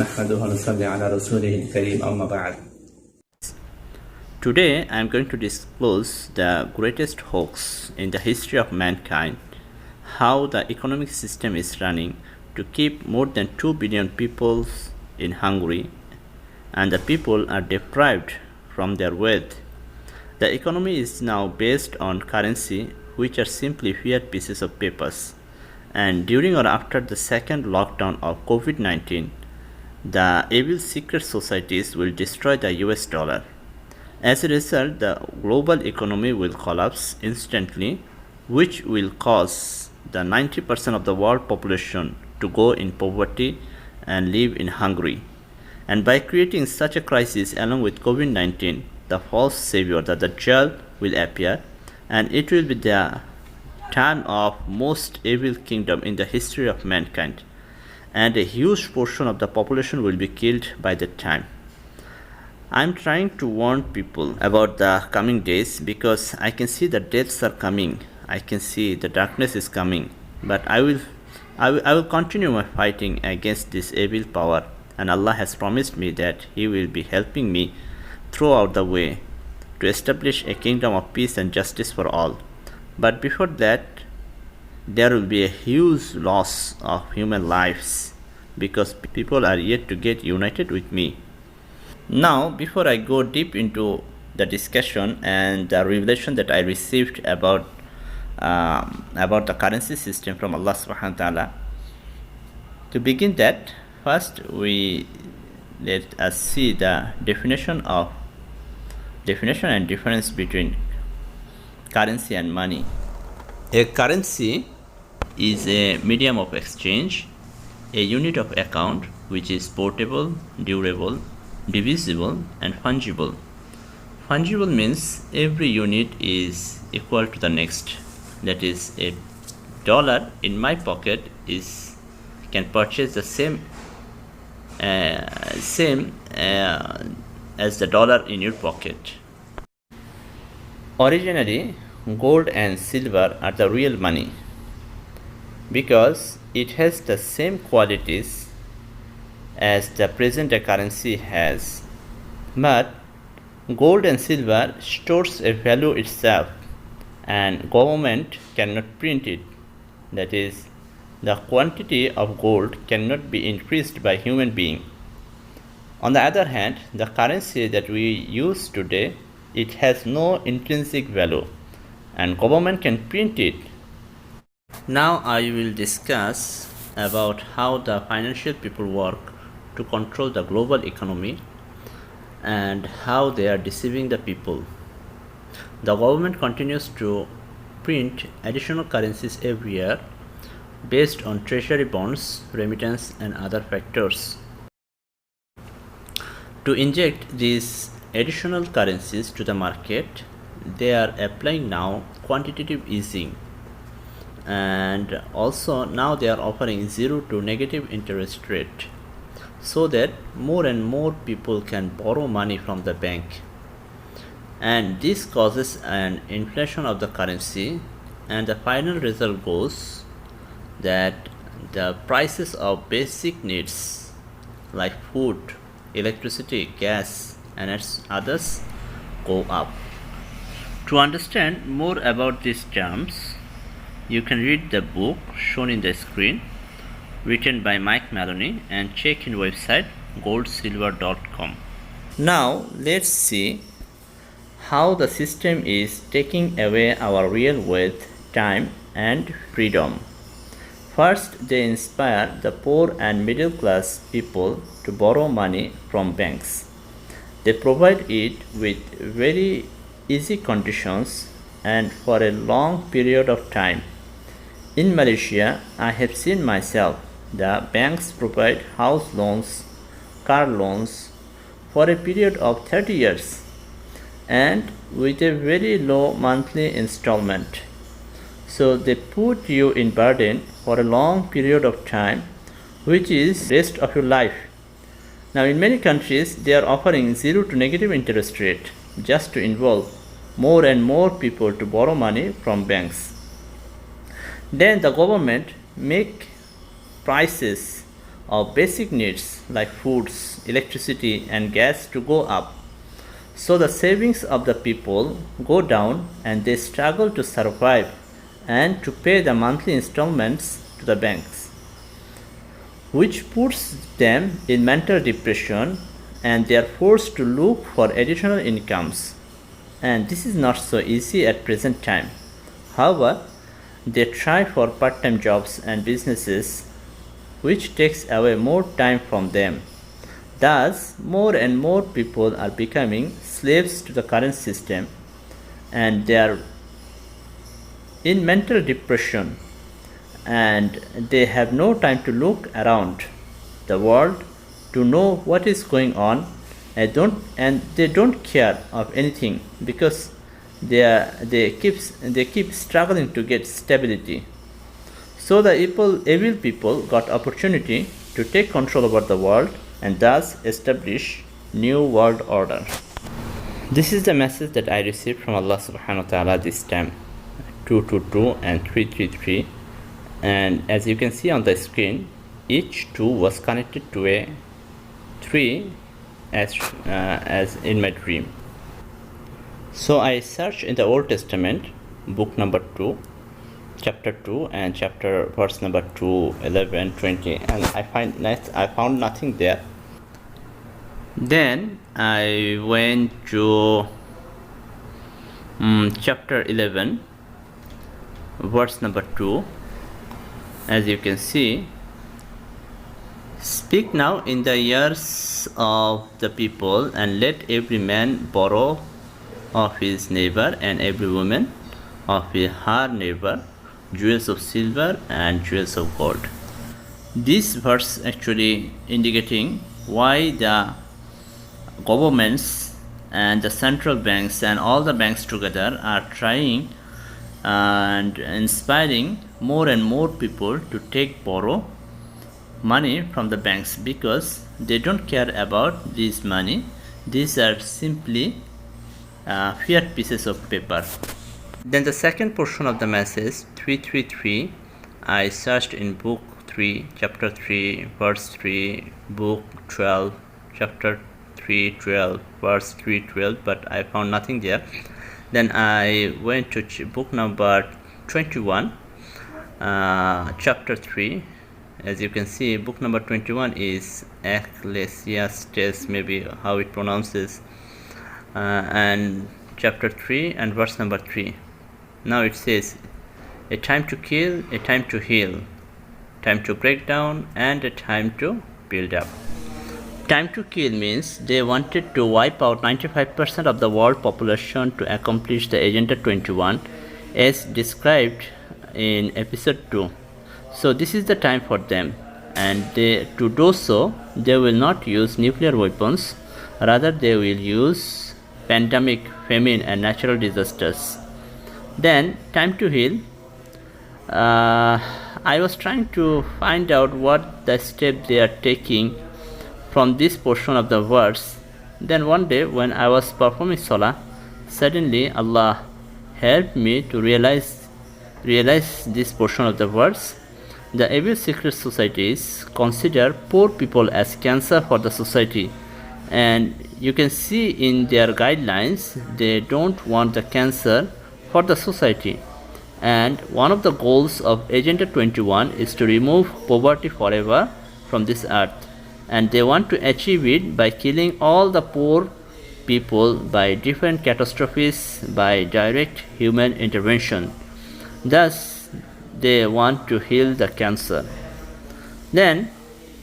نحمده ونصلي على رسوله الكريم أما بعد. Today I am going to disclose the greatest hoax in the history of mankind, how the economic system is running to keep more than 2 billion people in Hungary, and the people are deprived from their wealth. The economy is now based on currency which are simply fiat pieces of papers, and during or after the second lockdown of COVID-19, the evil secret societies will destroy the US dollar. As a result, the global economy will collapse instantly, which will cause the 90% of the world population to go in poverty and live in Hungary. And by creating such a crisis along with COVID-19, the false savior, the Dajjal, will appear, and it will be the time of most evil kingdom in the history of mankind, and a huge portion of the population will be killed by that time. I am trying to warn people about the coming days because I can see the deaths are coming. I can see the darkness is coming, but I will continue my fighting against this evil power, and Allah has promised me that He will be helping me throughout the way to establish a kingdom of peace and justice for all. But before that, there will be a huge loss of human lives because people are yet to get united with me. Now, before I go deep into the discussion and the revelation that I received about the currency system from Allah subhanahu wa ta'ala, to begin that, first let us see the definition and difference between currency and money. A currency is a medium of exchange, a unit of account which is portable, durable, divisible, and fungible. Fungible means every unit is equal to the next. That is, a dollar in my pocket can purchase the same as the dollar in your pocket. Originally, gold and silver are the real money because it has the same qualities as the present currency has. But gold and silver stores a value itself, and government cannot print it. That is, the quantity of gold cannot be increased by human being. On the other hand, the currency that we use today, it has no intrinsic value, and government can print it. Now I will discuss about how the financial people work to control the global economy and how they are deceiving the people. The government continues to print additional currencies every year based on treasury bonds, remittance, and other factors. To inject these additional currencies to the market, they are applying now quantitative easing, and also now they are offering 0 to negative interest rate so that more and more people can borrow money from the bank, and this causes an inflation of the currency, and the final result goes that the prices of basic needs like food, electricity, gas, and others go up. To understand more about these terms, you can read the book shown in the screen, written by Mike Maloney, and check in website goldsilver.com. Now let's see how the system is taking away our real wealth, time, and freedom. First, they inspire the poor and middle class people to borrow money from banks. They provide it with very easy conditions and for a long period of time. In Malaysia, I have seen myself the banks provide house loans, car loans for a period of 30 years and with a very low monthly installment. So they put you in burden for a long period of time, which is rest of your life. Now in many countries, they are offering 0 to negative interest rate just to involve more and more people to borrow money from banks. Then the government make prices of basic needs like foods, electricity, and gas to go up. So the savings of the people go down and they struggle to survive and to pay the monthly installments to the banks, which puts them in mental depression and they are forced to look for additional incomes. And this is not so easy at present time. However, they try for part-time jobs and businesses which takes away more time from them. Thus, more and more people are becoming slaves to the current system and they are in mental depression and they have no time to look around the world to know what is going on and they don't care of anything because they keep struggling to get stability. So the evil people got opportunity to take control over the world and thus establish new world order. This is the message that I received from Allah subhanahu wa ta'ala this time, 222 and 333, and as you can see on the screen, each 2 was connected to a 3 as in my dream. So I searched in the Old Testament, book number 2, chapter 2 and chapter verse number 2, 11, 20, and I found nothing there. Then I went to chapter 11, verse number 2. As you can see, speak now in the ears of the people, and let every man borrow of his neighbor, and every woman of her neighbor, jewels of silver and jewels of gold. This verse actually indicating why the governments and the central banks and all the banks together are trying and inspiring more and more people to borrow money from the banks, because they don't care about this money. These are simply fiat pieces of paper. Then the second portion of the message, 333, I searched in book 3, chapter 3, verse 3, book 12, chapter 3:12, verse 3:12, but I found nothing there. Then I went to book number 21, chapter 3. As you can see, book number 21 is Ecclesiastes, maybe how it pronounces, and chapter 3 and verse number 3. Now it says, a time to kill, a time to heal, time to break down, and a time to build up. Time to kill means they wanted to wipe out 95% of the world population to accomplish the Agenda 21 as described in episode 2. So this is the time for them, and to do so they will not use nuclear weapons, rather they will use pandemic, famine and natural disasters. Then time to heal, I was trying to find out what the step they are taking from this portion of the verse. Then one day when I was performing Salah, suddenly Allah helped me to realize this portion of the verse. The evil secret societies consider poor people as cancer for the society, and you can see in their guidelines they don't want the cancer for the society. And one of the goals of Agenda 21 is to remove poverty forever from this earth, and they want to achieve it by killing all the poor people by different catastrophes by direct human intervention. Thus they want to heal the cancer. Then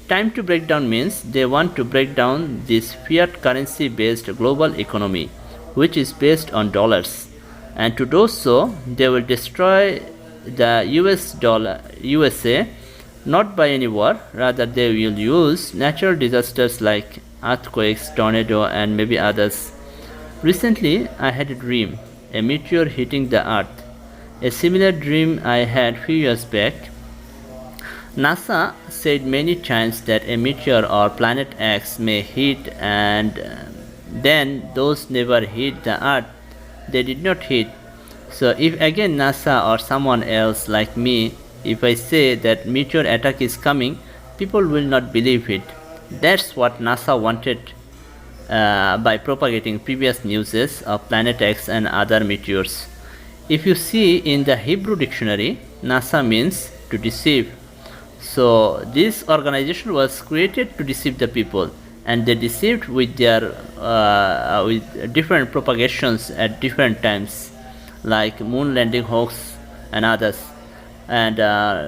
time to break down means they want to break down this fiat currency based global economy, which is based on dollars, and to do so they will destroy the USA not by any war, rather they will use natural disasters like earthquakes, tornado and maybe others. Recently I had a dream, a meteor hitting the earth. A similar dream I had few years back. NASA said many times that a meteor or planet X may hit, and then those never hit the earth. They did not hit. So if again NASA or someone else like me, if I say that meteor attack is coming, people will not believe it. That's what NASA wanted by propagating previous newses of Planet X and other meteors. If you see in the Hebrew dictionary, NASA means to deceive. So this organization was created to deceive the people, and they deceived with their with different propagations at different times, like moon landing hoax and others, and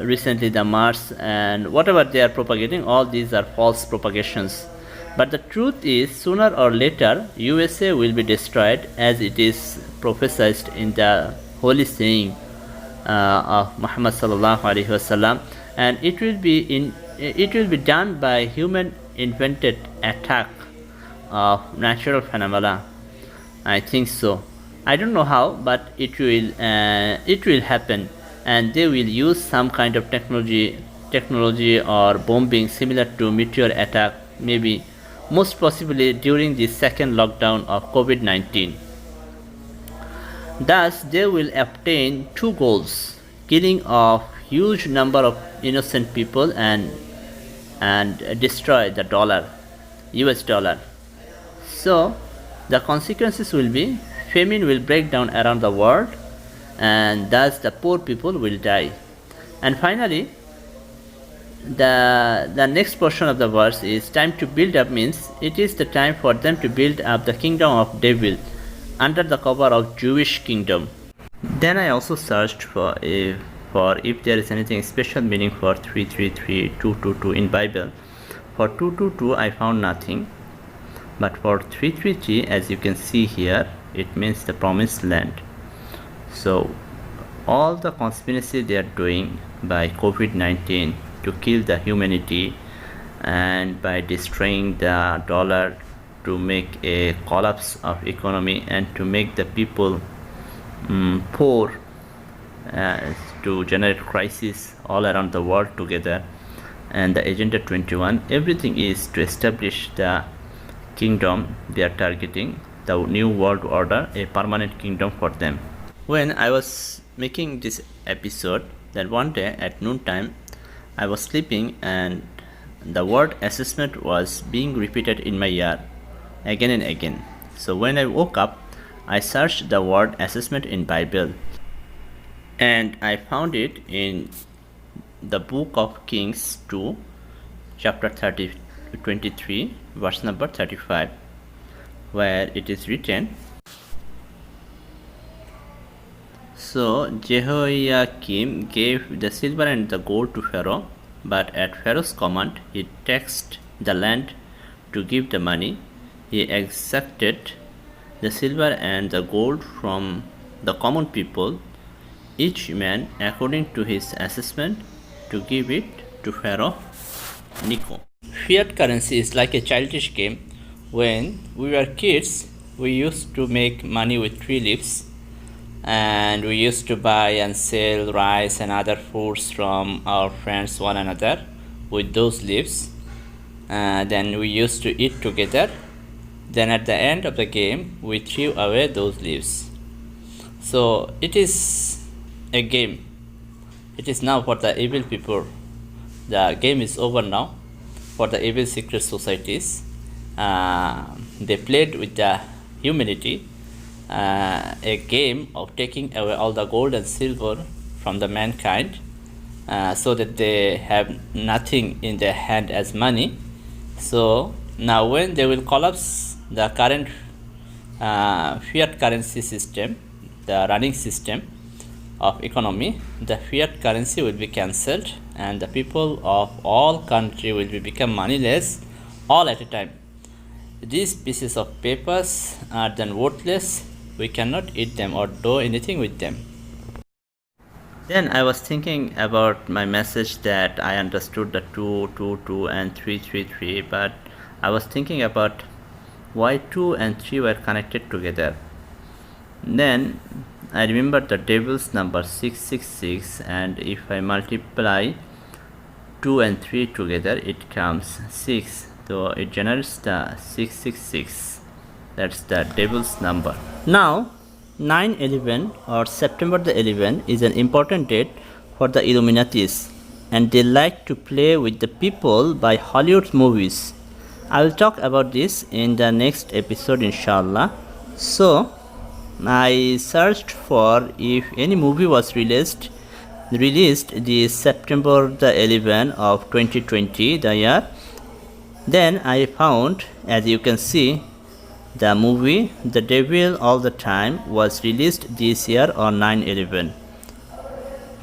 recently the Mars and whatever they are propagating, all these are false propagations. But the truth is, sooner or later, USA will be destroyed, as it is prophesied in the holy saying of Muhammad sallallahu alaihi wasallam, and it will be done by human invented attack of natural phenomena. I think so. I don't know how, but it will happen, and they will use some kind of technology or bombing similar to meteor attack, maybe most possibly during the second lockdown of COVID-19. Thus, they will obtain two goals: killing of huge number of innocent people and destroy the dollar, US dollar. So the consequences will be famine will break down around the world, and thus the poor people will die. And finally, the next portion of the verse is time to build up, means it is the time for them to build up the kingdom of devil under the cover of Jewish kingdom. Then I also searched for if there is anything special meaning for 333 222 in Bible. For 222 I found nothing, but for 333, as you can see here, it means the promised land. So all the conspiracy they are doing by COVID-19 to kill the humanity and by destroying the dollar to make a collapse of economy and to make the people poor, to generate crisis all around the world together, and the Agenda 21, everything is to establish the kingdom they are targeting, the new world order, a permanent kingdom for them. When I was making this episode, that one day at noontime I was sleeping and the word assessment was being repeated in my ear again and again. So when I woke up, I searched the word assessment in Bible, and I found it in the book of Kings 2, chapter 23, verse number 35, where it is written, so Jehoiakim gave the silver and the gold to Pharaoh, but at Pharaoh's command he taxed the land to give the money. He exacted the silver and the gold from the common people, each man according to his assessment, to give it to Pharaoh Necho. Fiat currency is like a childish game. When we were kids, we used to make money with 3 leaves, and we used to buy and sell rice and other foods from our friends one another with those leaves. Then we used to eat together. Then at the end of the game, we threw away those leaves. So it is a game. It is now for the evil people. The game is over now for the evil secret societies. They played with the humanity, a game of taking away all the gold and silver from the mankind, so that they have nothing in their hand as money. So now when they will collapse the current fiat currency system, the running system of economy, the fiat currency will be cancelled, and the people of all country will become moneyless all at a time. These pieces of papers are then worthless. We cannot eat them or do anything with them. Then I was thinking about my message that I understood the 222 and 333, but I was thinking about why 2 and 3 were connected together. Then I remembered the devil's number 666, and if I multiply 2 and 3 together, it comes 6. So it generates the 666. That's the devil's number. Now 9/11 or September the 11th is an important date for the Illuminatis. and they like to play with the people by Hollywood movies. I will talk about this in the next episode, inshallah. So I searched for if any movie was released this September the 11th of 2020, the year. Then I found, as you can see, the movie The Devil All the Time was released this year on 9/11.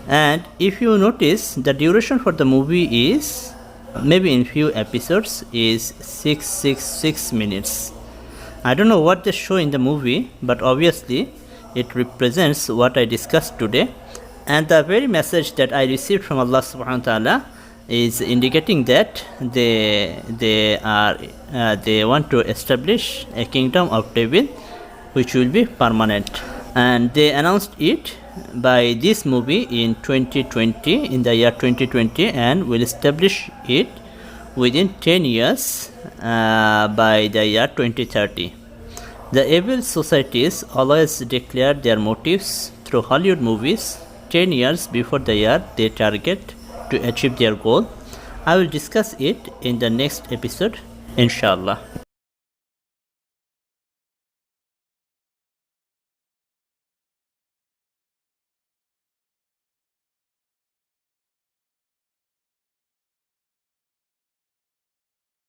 And if you notice, the duration for the movie is, maybe in few episodes, is 666 minutes. I don't know what they show in the movie, but obviously it represents what I discussed today. And the very message that I received from Allah subhanahu wa ta'ala is indicating that they want to establish a kingdom of devil which will be permanent. And they announced it by this movie in 2020, in the year 2020, and will establish it within 10 years by the year 2030. The evil societies always declare their motives through Hollywood movies 10 years before the year they target to achieve their goal. I will discuss it in the next episode, inshallah.